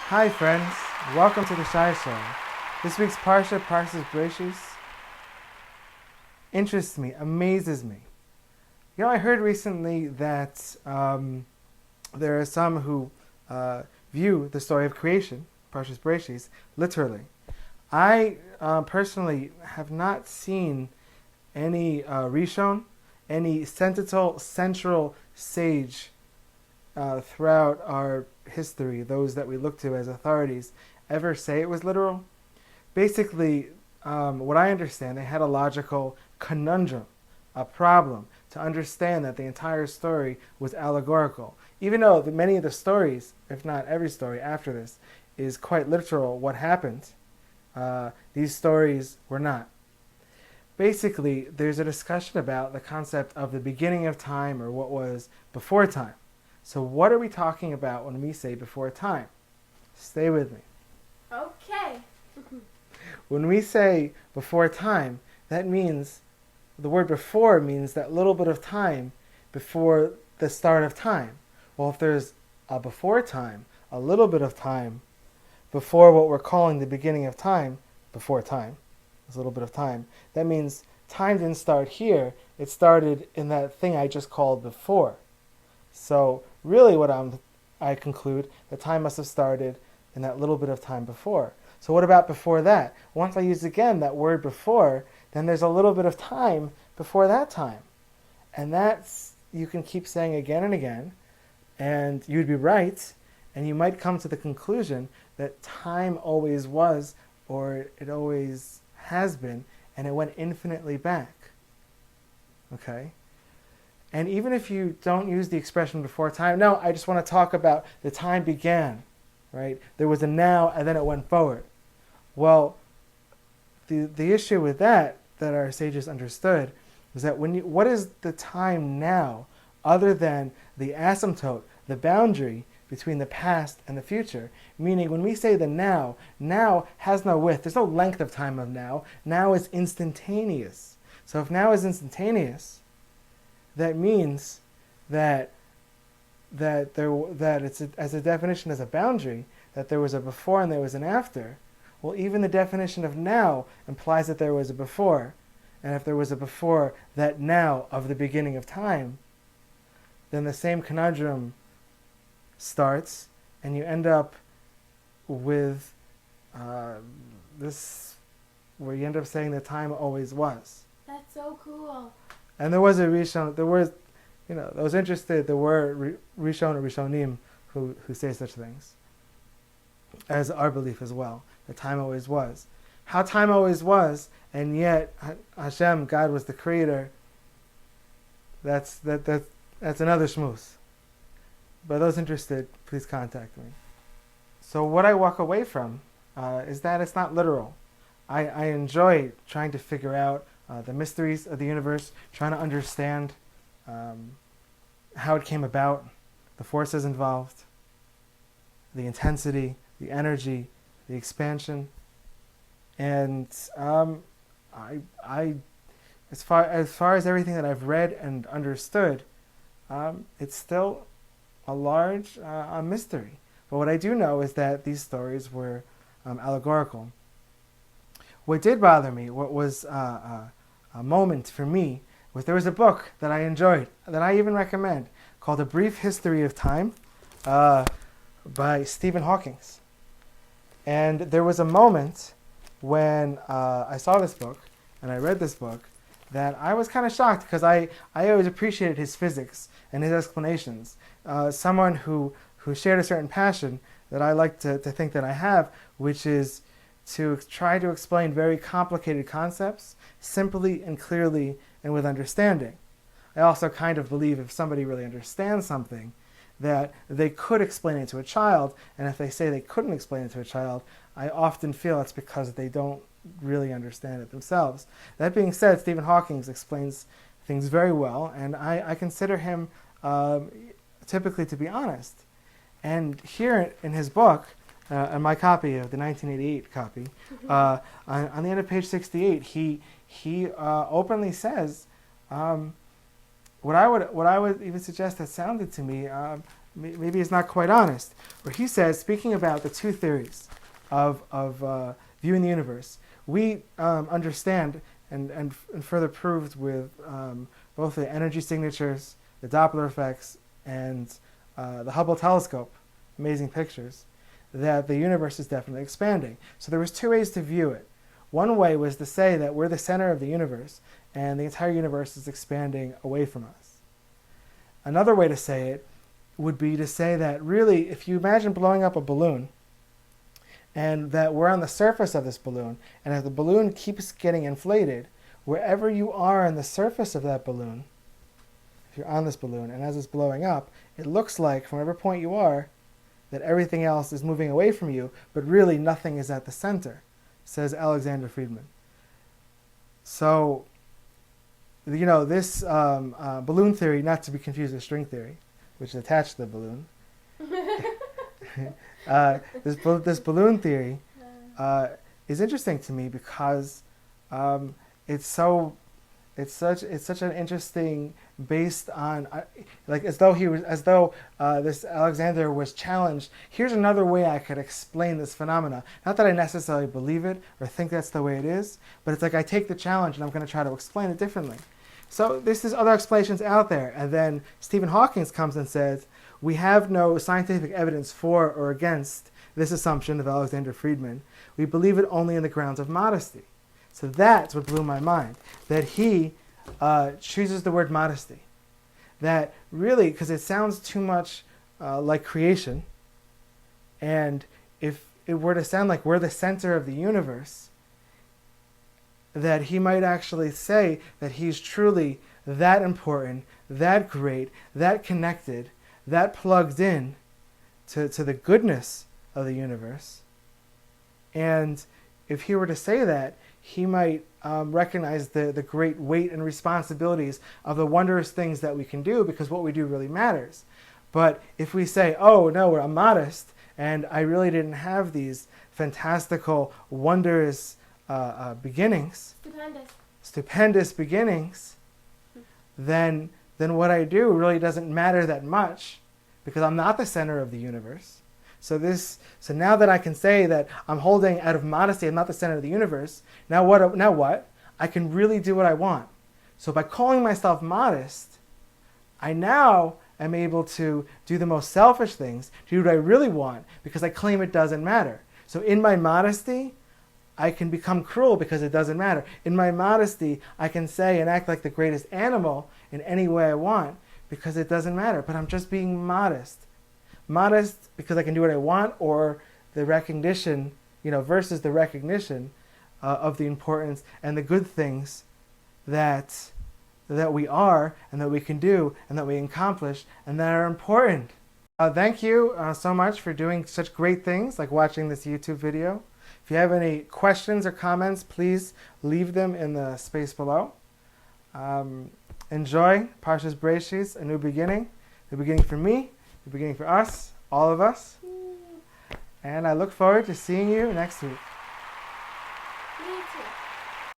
Hi friends, welcome to the Shai Show. This week's Parsha, Parshas Berashis, interests me, amazes me. I heard recently that there are some who view the story of creation, Parshas Berashis, literally. I personally have not seen any Rishon, any central sage throughout our history, those that we look to as authorities, ever say it was literal. Basically, what I understand, they had a logical conundrum, a problem, to understand that the entire story was allegorical. Even though many of the stories, if not every story after this, is quite literal what happened, these stories were not. Basically, there's a discussion about the concept of the beginning of time, or what was before time. So what are we talking about when we say before time? Stay with me. Okay. When we say before time, that means, the word before means that little bit of time before the start of time. Well, if there's a before time, a little bit of time before what we're calling the beginning of time, before time, there's a little bit of time, that means time didn't start here, it started in that thing I just called before. So really I conclude that time must have started in that little bit of time before. So what about before that? Once I use again that word before, then there's a little bit of time before that time. And that's, you can keep saying again and again, and you'd be right, and you might come to the conclusion that time always was, or it always has been, and it went infinitely back. Okay? And even if you don't use the expression before time, no, I just want to talk about the time began, right? There was a now, and then it went forward. Well, the issue with that our sages understood is that what is the time now, other than the asymptote, the boundary between the past and the future? Meaning, when we say the now has no width. There's no length of time of now. Now is instantaneous. So if now is instantaneous, that means that it's as a definition as a boundary, that there was a before and there was an after. Well, even the definition of now implies that there was a before. And if there was a before that now of the beginning of time, then the same conundrum starts, and you end up with this, where you end up saying that time always was. That's so cool. And there was a Rishon, those interested, there were Rishon or Rishonim who say such things, as our belief as well, that time always was. How time always was, and yet Hashem, God, was the creator, that's another shmooze. But those interested, please contact me. So what I walk away from is that it's not literal. I enjoy trying to figure out the mysteries of the universe, trying to understand how it came about, the forces involved, the intensity, the energy, the expansion, and as far as everything that I've read and understood, it's still a large mystery. But what I do know is that these stories were allegorical. What did bother me, what was a moment for me, was there was a book that I enjoyed, that I even recommend, called A Brief History of Time by Stephen Hawking. And there was a moment when I saw this book, and I read this book, that I was kind of shocked, because I always appreciated his physics and his explanations. Someone who shared a certain passion that I like to think that I have, which is to try to explain very complicated concepts simply and clearly and with understanding. I also kind of believe if somebody really understands something, that they could explain it to a child, and if they say they couldn't explain it to a child, I often feel it's because they don't really understand it themselves. That being said, Stephen Hawking explains things very well, and I consider him typically to be honest. And here in his book, in my copy of the 1988 copy, on the end of page 68, he openly says, what I would even suggest that sounded to me, maybe is not quite honest, where he says, speaking about the two theories of viewing the universe, we understand and further proved with both the energy signatures, the Doppler effects, and the Hubble telescope, amazing pictures, that the universe is definitely expanding. So there was two ways to view it. One way was to say that we're the center of the universe and the entire universe is expanding away from us. Another way to say it would be to say that really, if you imagine blowing up a balloon and that we're on the surface of this balloon, and as the balloon keeps getting inflated, wherever you are on the surface of that balloon, if you're on this balloon and as it's blowing up, it looks like from whatever point you are that everything else is moving away from you, but really nothing is at the center, says Alexander Friedman. So, this balloon theory, not to be confused with string theory, which is attached to the balloon. This balloon theory is interesting to me because it's such an interesting, based on as though this Alexander was challenged. Here's another way I could explain this phenomena. Not that I necessarily believe it or think that's the way it is, but it's like I take the challenge and I'm going to try to explain it differently. So there's other explanations out there, and then Stephen Hawking comes and says, we have no scientific evidence for or against this assumption of Alexander Friedman. We believe it only on the grounds of modesty. So that's what blew my mind, that he chooses the word modesty. That really, because it sounds too much like creation, and if it were to sound like we're the center of the universe, that he might actually say that he's truly that important, that great, that connected, that plugged in to the goodness of the universe. And if he were to say that, he might recognize the great weight and responsibilities of the wondrous things that we can do, because what we do really matters. But if we say, oh no, I'm modest, and I really didn't have these fantastical, wondrous beginnings, stupendous beginnings, then what I do really doesn't matter that much, because I'm not the center of the universe. So now that I can say that I'm holding out of modesty, I'm not the center of the universe, now what? I can really do what I want. So by calling myself modest, I now am able to do the most selfish things, do what I really want, because I claim it doesn't matter. So in my modesty, I can become cruel because it doesn't matter. In my modesty, I can say and act like the greatest animal in any way I want because it doesn't matter. But I'm just being modest. Modest because I can do what I want, or the recognition, versus the recognition of the importance and the good things that we are and that we can do and that we accomplish and that are important. Thank you so much for doing such great things like watching this YouTube video. If you have any questions or comments, please leave them in the space below. Enjoy Parshas Berashis, a new beginning for me, a beginning for us, all of us. And I look forward to seeing you next week.